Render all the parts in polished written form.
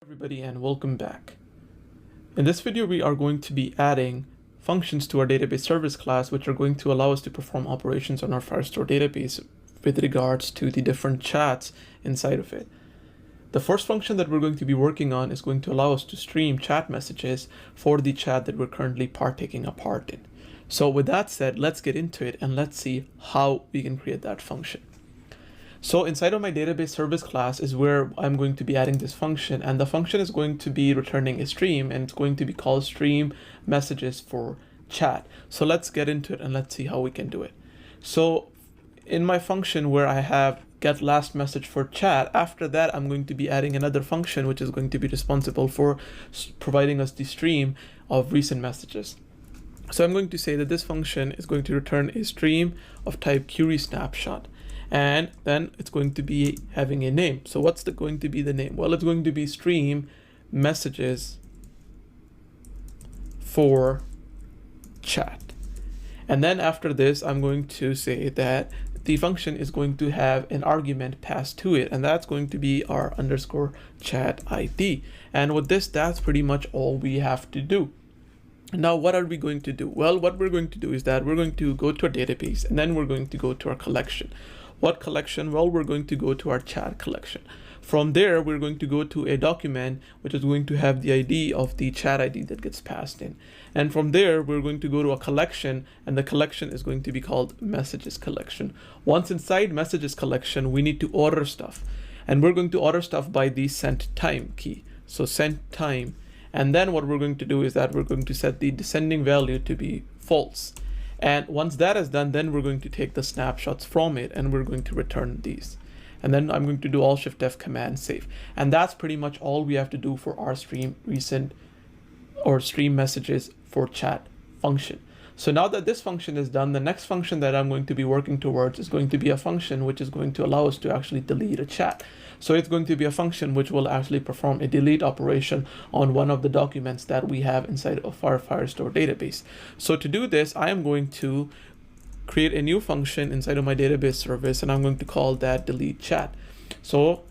Everybody, and welcome back. In this video we are going to be adding functions to our database service class which are going to allow us to perform operations on our Firestore database with regards to the different chats inside of it. The first function that we're going to be working on is going to allow us to stream chat messages for the chat that we're currently taking a part in. So with that said, let's get into it and let's see how we can create that function. So inside of my database service class is where I'm going to be adding this function, and the function is going to be returning a stream, and it's going to be called stream messages for chat. So let's get into it and let's see how we can do it. So in my function where I have get last message for chat, after that I'm going to be adding another function which is going to be responsible for providing us the stream of recent messages. So I'm going to say that this function is going to return a stream of type query snapshot. And then it's going to be having a name. So what's going to be the name? Well, it's going to be stream messages for chat. And then after this, I'm going to say that the function is going to have an argument passed to it, and that's going to be our underscore chat ID. And with this, that's pretty much all we have to do. Now, what are we going to do? Well, what we're going to do is that we're going to go to our database, and then we're going to go to our collection. What collection? Well, we're going to go to our chat collection. From there, we're going to go to a document which is going to have the ID of the chat ID that gets passed in. And from there, we're going to go to a collection, and the collection is going to be called messages collection. Once inside messages collection, we need to order stuff. And we're going to order stuff by the sent time key. So sent time. And then what we're going to do is that we're going to set the descending value to be false. And once that is done, then we're going to take the snapshots from it and we're going to return these. And then I'm going to do Alt-Shift-F command save. And that's pretty much all we have to do for our stream messages for chat function. So now that this function is done, the next function that I'm going to be working towards is going to be a function which is going to allow us to actually delete a chat. So it's going to be a function which will actually perform a delete operation on one of the documents that we have inside of our Firestore database. So to do this, I am going to create a new function inside of my database service, and I'm going to call that delete chat. So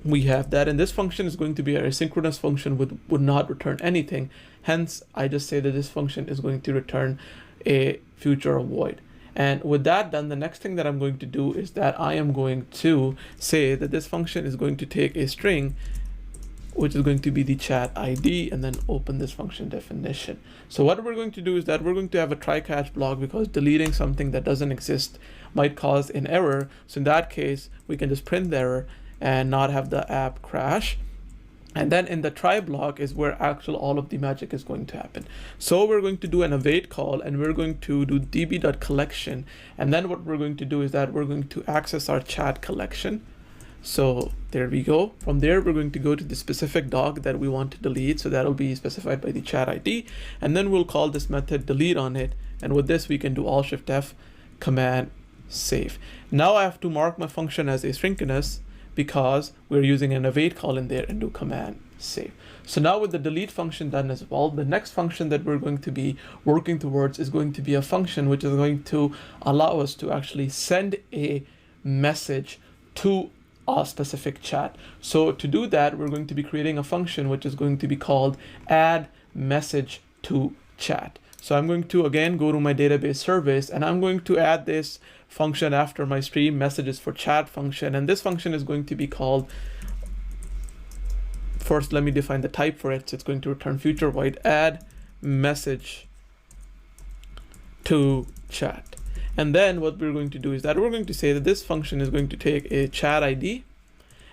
we have that, and this function is going to be a asynchronous function would not return anything. Hence, I just say that this function is going to return a future void. And with that done, the next thing that I'm going to do is that I am going to say that this function is going to take a string, which is going to be the chat ID, and then open this function definition. So what we're going to do is that we're going to have a try-catch block, because deleting something that doesn't exist might cause an error. So in that case, we can just print the error and not have the app crash. And then in the try block is where all of the magic is going to happen. So we're going to do an await call, and we're going to do db.collection. And then what we're going to do is that we're going to access our chat collection. So there we go. From there, we're going to go to the specific doc that we want to delete. So that'll be specified by the chat ID. And then we'll call this method delete on it. And with this, we can do Alt-Shift-F command save. Now I have to mark my function as asynchronous, because we're using an await call in there, and do command save. So now with the delete function done as well, the next function that we're going to be working towards is going to be a function which is going to allow us to actually send a message to a specific chat. So to do that, we're going to be creating a function which is going to be called add message to chat. So I'm going to again go to my database service, and I'm going to add this function after my stream messages for chat function. And this function is going to be called, first let me define the type for it. So it's going to return future void add message to chat. And then what we're going to do is that we're going to say that this function is going to take a chat ID,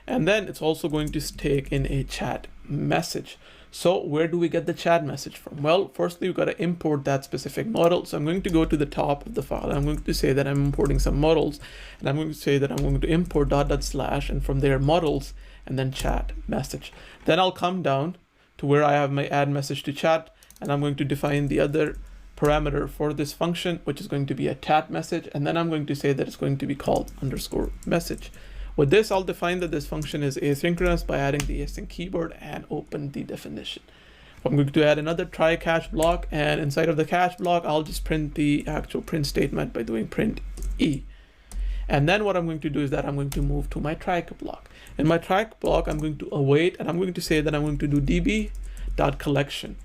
and then it's also going to take in a chat message. So where do we get the chat message from? Well, firstly, we've got to import that specific model. So I'm going to go to the top of the file. I'm going to say that I'm importing some models, and I'm going to say that I'm going to import .. and from there models, and then chat message. Then I'll come down to where I have my add message to chat, and I'm going to define the other parameter for this function, which is going to be a chat message. And then I'm going to say that it's going to be called underscore message. With this, I'll define that this function is asynchronous by adding the async keyword and open the definition. I'm going to add another try catch block, and inside of the catch block, I'll just print the actual print statement by doing print E. And then what I'm going to do is that I'm going to move to my try block. In my try block, I'm going to await, and I'm going to say that I'm going to do db.collection.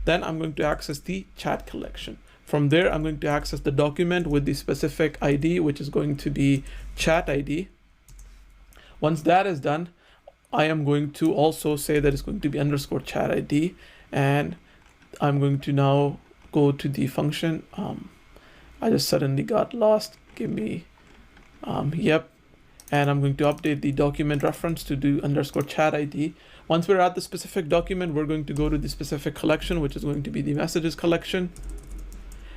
Then I'm going to access the chat collection. From there, I'm going to access the document with the specific ID, which is going to be chat ID. Once that is done, I am going to also say that it's going to be underscore chat ID. And I'm going to now go to the function. I just suddenly got lost. Give me, yep. And I'm going to update the document reference to do underscore chat ID. Once we're at the specific document, we're going to go to the specific collection, which is going to be the messages collection.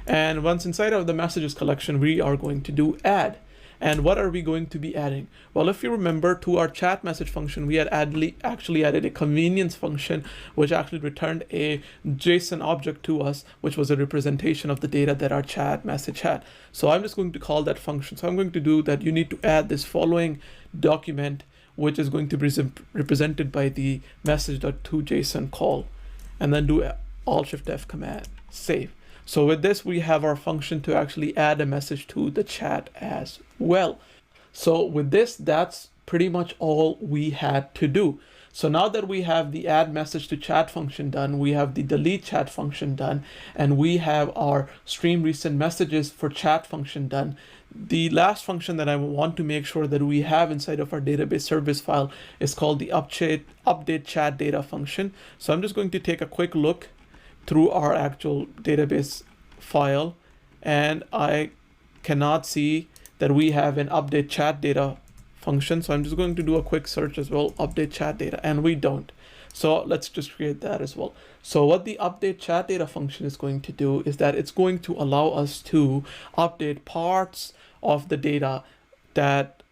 And once inside of the messages collection, we are going to do add. And what are we going to be adding? Well, if you remember, to our chat message function, we had actually added a convenience function, which actually returned a JSON object to us, which was a representation of the data that our chat message had. So I'm just going to call that function. So I'm going to do that. You need to add this following document, which is going to be represented by the message.toJSON call, and then do Alt-Shift-F command, save. So with this, we have our function to actually add a message to the chat as well. So with this, that's pretty much all we had to do. So now that we have the add message to chat function done, we have the delete chat function done, and we have our stream recent messages for chat function done. The last function that I want to make sure that we have inside of our database service file is called the update chat data function. So I'm just going to take a quick look through our actual database file, and I cannot see that we have an update chat data function. So I'm just going to do a quick search as well, update chat data, and we don't. So let's just create that as well. So what the update chat data function is going to do is that it's going to allow us to update parts of the data that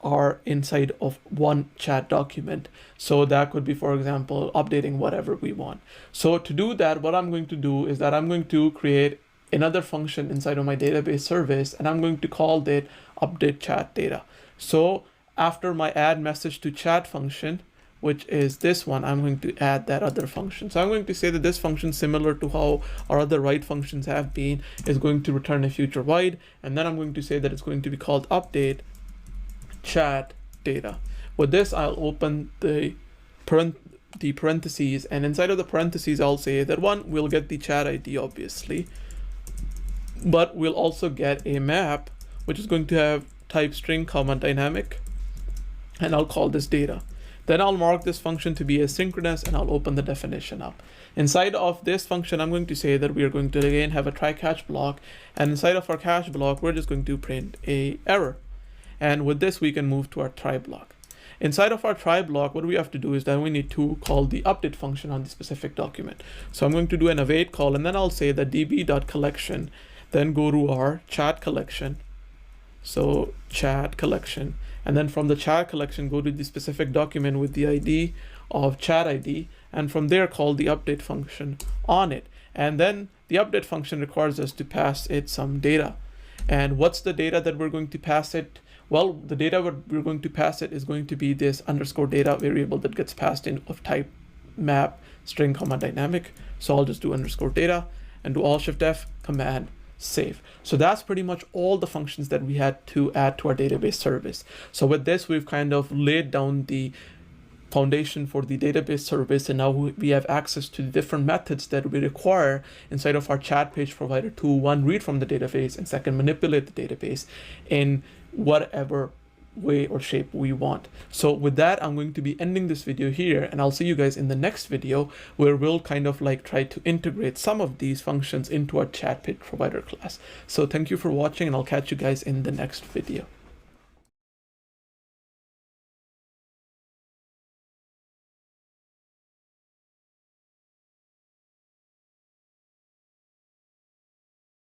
are inside of one chat document. So that could be, for example, updating whatever we want. So to do that, what I'm going to do is that I'm going to create another function inside of my database service, and I'm going to call it update chat data. So after my add message to chat function, which is this one, I'm going to add that other function. So I'm going to say that this function, similar to how our other write functions have been, is going to return a future void. And then I'm going to say that it's going to be called update chat data. With this, I'll open the parentheses, and inside of the parentheses, I'll say that one, we'll get the chat ID, obviously, but we'll also get a map, which is going to have type string, comma, dynamic, and I'll call this data. Then I'll mark this function to be asynchronous, and I'll open the definition up. Inside of this function, I'm going to say that we are going to again have a try catch block, and inside of our catch block, we're just going to print a error. And with this, we can move to our try block. Inside of our try block, what we have to do is that we need to call the update function on the specific document. So I'm going to do an await call, and then I'll say that db.collection, then go to our chat collection. So chat collection, and then from the chat collection, go to the specific document with the ID of chat ID, and from there call the update function on it. And then the update function requires us to pass it some data. And what's the data that we're going to pass it? Well, the data we're going to pass it is going to be this underscore data variable that gets passed in of type map string, comma, dynamic. So I'll just do underscore data and do Alt-Shift-F command save. So that's pretty much all the functions that we had to add to our database service. So with this, we've kind of laid down the foundation for the database service, and now we have access to the different methods that we require inside of our chat page provider to, one, read from the database, and second, manipulate the database in whatever way or shape we want. So with that, I'm going to be ending this video here, and I'll see you guys in the next video, where we'll kind of like try to integrate some of these functions into our chat page provider class. So thank you for watching, and I'll catch you guys in the next video.